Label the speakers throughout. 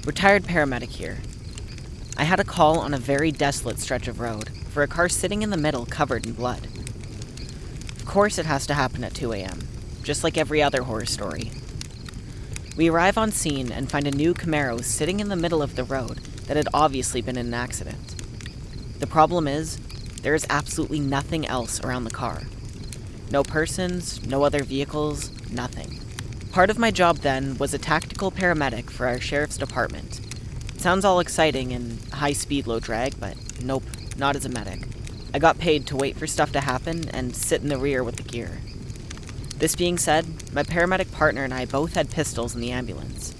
Speaker 1: Retired paramedic here. I had a call on a very desolate stretch of road for a car sitting in the middle covered in blood. Of course it has to happen at 2 a.m., just like every other horror story. We arrive on scene and find a new Camaro sitting in the middle of the road that had obviously been in an accident. The problem is, there is absolutely nothing else around the car. No persons, no other vehicles, nothing. Part of my job then was a tactical paramedic for our sheriff's department. It sounds all exciting and high speed, low drag, but nope, not as a medic. I got paid to wait for stuff to happen and sit in the rear with the gear. This being said, my paramedic partner and I both had pistols in the ambulance.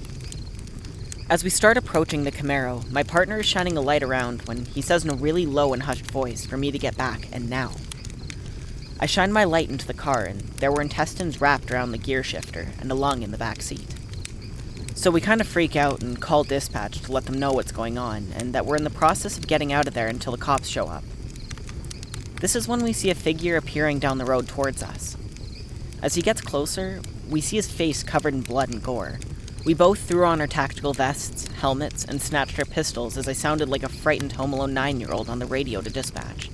Speaker 1: As we start approaching the Camaro, my partner is shining a light around when he says in a really low and hushed voice for me to get back, and now. I shined my light into the car, and there were intestines wrapped around the gear shifter and a lung in the back seat. So we kind of freak out and call dispatch to let them know what's going on, and that we're in the process of getting out of there until the cops show up. This is when we see a figure appearing down the road towards us. As he gets closer, we see his face covered in blood and gore. We both threw on our tactical vests, helmets, and snatched our pistols as I sounded like a frightened Home Alone 9-year-old on the radio to dispatch.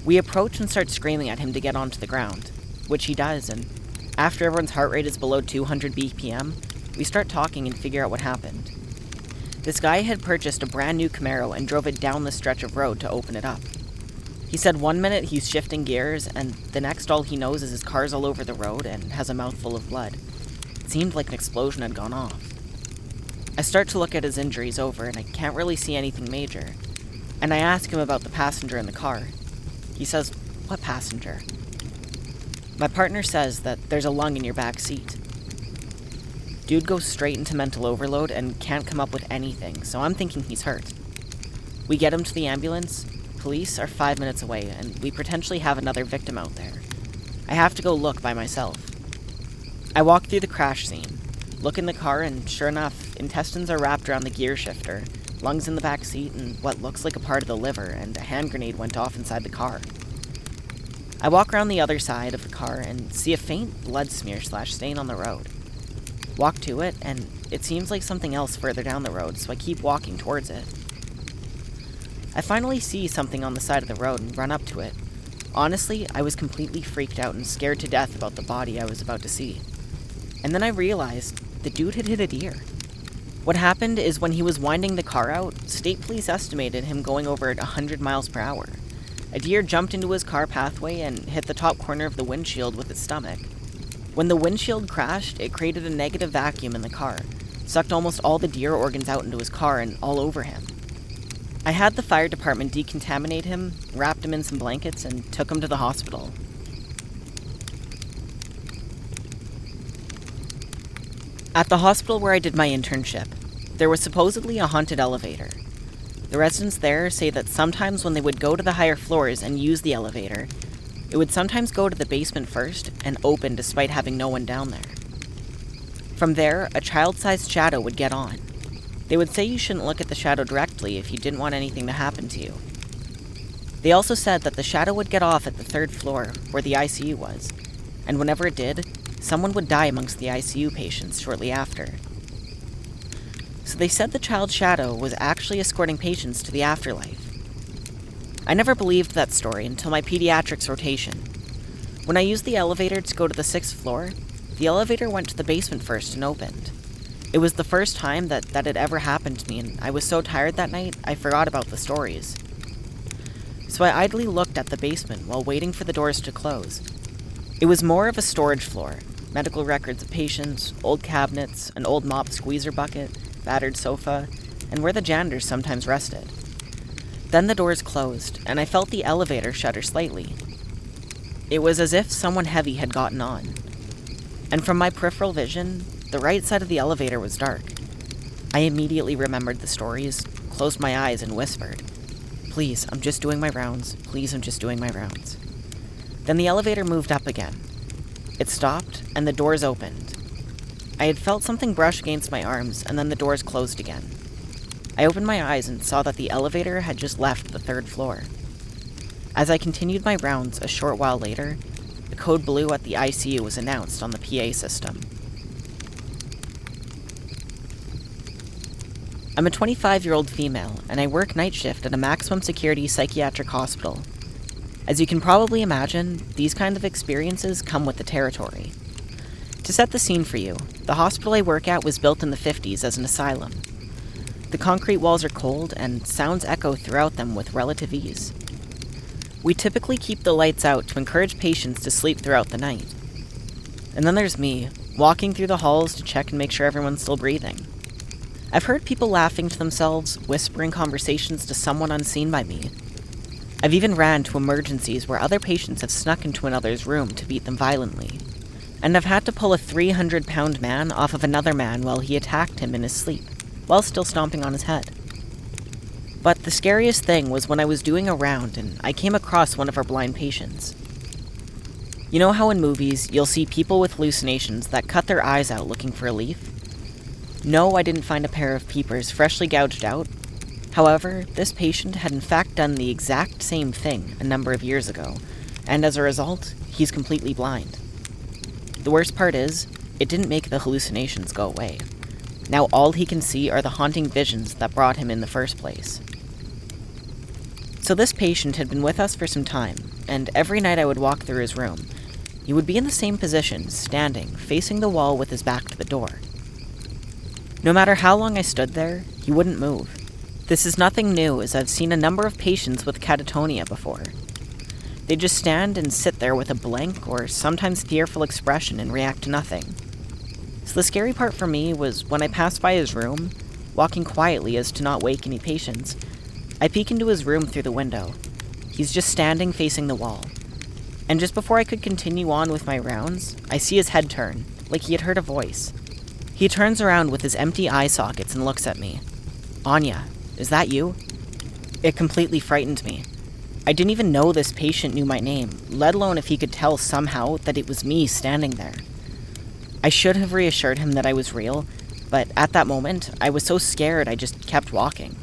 Speaker 1: We approach and start screaming at him to get onto the ground, which he does, and after everyone's heart rate is below 200 BPM, we start talking and figure out what happened. This guy had purchased a brand new Camaro and drove it down the stretch of road to open it up. He said 1 minute he's shifting gears, and the next all he knows is his car's all over the road and has a mouthful of blood. It seemed like an explosion had gone off. I start to look at his injuries over, and I can't really see anything major. And I ask him about the passenger in the car. He says, "What passenger?" My partner says that there's a lung in your back seat. Dude goes straight into mental overload and can't come up with anything, so I'm thinking he's hurt. We get him to the ambulance. Police are 5 minutes away, and we potentially have another victim out there. I have to go look by myself. I walk through the crash scene, look in the car, and sure enough, intestines are wrapped around the gear shifter, lungs in the back seat, and what looks like a part of the liver, and a hand grenade went off inside the car. I walk around the other side of the car and see a faint blood smear / stain on the road. Walk to it, and it seems like something else further down the road, so I keep walking towards it. I finally see something on the side of the road and run up to it. Honestly, I was completely freaked out and scared to death about the body I was about to see. And then I realized the dude had hit a deer. What happened is when he was winding the car out, state police estimated him going over at 100 miles per hour. A deer jumped into his car pathway and hit the top corner of the windshield with its stomach. When the windshield crashed, it created a negative vacuum in the car, sucked almost all the deer organs out into his car and all over him. I had the fire department decontaminate him, wrapped him in some blankets, and took him to the hospital. At the hospital where I did my internship, there was supposedly a haunted elevator. The residents there say that sometimes when they would go to the higher floors and use the elevator, it would sometimes go to the basement first and open despite having no one down there. From there, a child-sized shadow would get on. They would say you shouldn't look at the shadow directly if you didn't want anything to happen to you. They also said that the shadow would get off at the 3rd floor, where the ICU was, and whenever it did, someone would die amongst the ICU patients shortly after. So they said the child's shadow was actually escorting patients to the afterlife. I never believed that story until my pediatrics rotation. When I used the elevator to go to the 6th floor, the elevator went to the basement first and opened. It was the first time that had ever happened to me, and I was so tired that night, I forgot about the stories. So I idly looked at the basement while waiting for the doors to close. It was more of a storage floor, medical records of patients, old cabinets, an old mop squeezer bucket, battered sofa, and where the janitors sometimes rested. Then the doors closed, and I felt the elevator shudder slightly. It was as if someone heavy had gotten on. And from my peripheral vision, the right side of the elevator was dark. I immediately remembered the stories, closed my eyes, and whispered, "Please, I'm just doing my rounds. Please, I'm just doing my rounds." Then the elevator moved up again. It stopped, and the doors opened. I had felt something brush against my arms, and then the doors closed again. I opened my eyes and saw that the elevator had just left the 3rd floor. As I continued my rounds a short while later, the code blue at the ICU was announced on the PA system. I'm a 25-year-old female, and I work night shift at a maximum security psychiatric hospital. As you can probably imagine, these kind of experiences come with the territory. To set the scene for you, the hospital I work at was built in the 50s as an asylum. The concrete walls are cold, and sounds echo throughout them with relative ease. We typically keep the lights out to encourage patients to sleep throughout the night. And then there's me, walking through the halls to check and make sure everyone's still breathing. I've heard people laughing to themselves, whispering conversations to someone unseen by me. I've even ran to emergencies where other patients have snuck into another's room to beat them violently. And I've had to pull a 300-pound man off of another man while he attacked him in his sleep, while still stomping on his head. But the scariest thing was when I was doing a round and I came across one of our blind patients. You know how in movies you'll see people with hallucinations that cut their eyes out looking for relief? No, I didn't find a pair of peepers freshly gouged out. However, this patient had in fact done the exact same thing a number of years ago, and as a result, he's completely blind. The worst part is, it didn't make the hallucinations go away. Now all he can see are the haunting visions that brought him in the first place. So this patient had been with us for some time, and every night I would walk through his room. He would be in the same position, standing, facing the wall with his back to the door. No matter how long I stood there, he wouldn't move. This is nothing new, as I've seen a number of patients with catatonia before. They just stand and sit there with a blank or sometimes fearful expression and react to nothing. So the scary part for me was when I passed by his room, walking quietly as to not wake any patients. I peek into his room through the window. He's just standing facing the wall. And just before I could continue on with my rounds, I see his head turn, like he had heard a voice. He turns around with his empty eye sockets and looks at me. "Anya, is that you?" It completely frightened me. I didn't even know this patient knew my name, let alone if he could tell somehow that it was me standing there. I should have reassured him that I was real, but at that moment, I was so scared I just kept walking.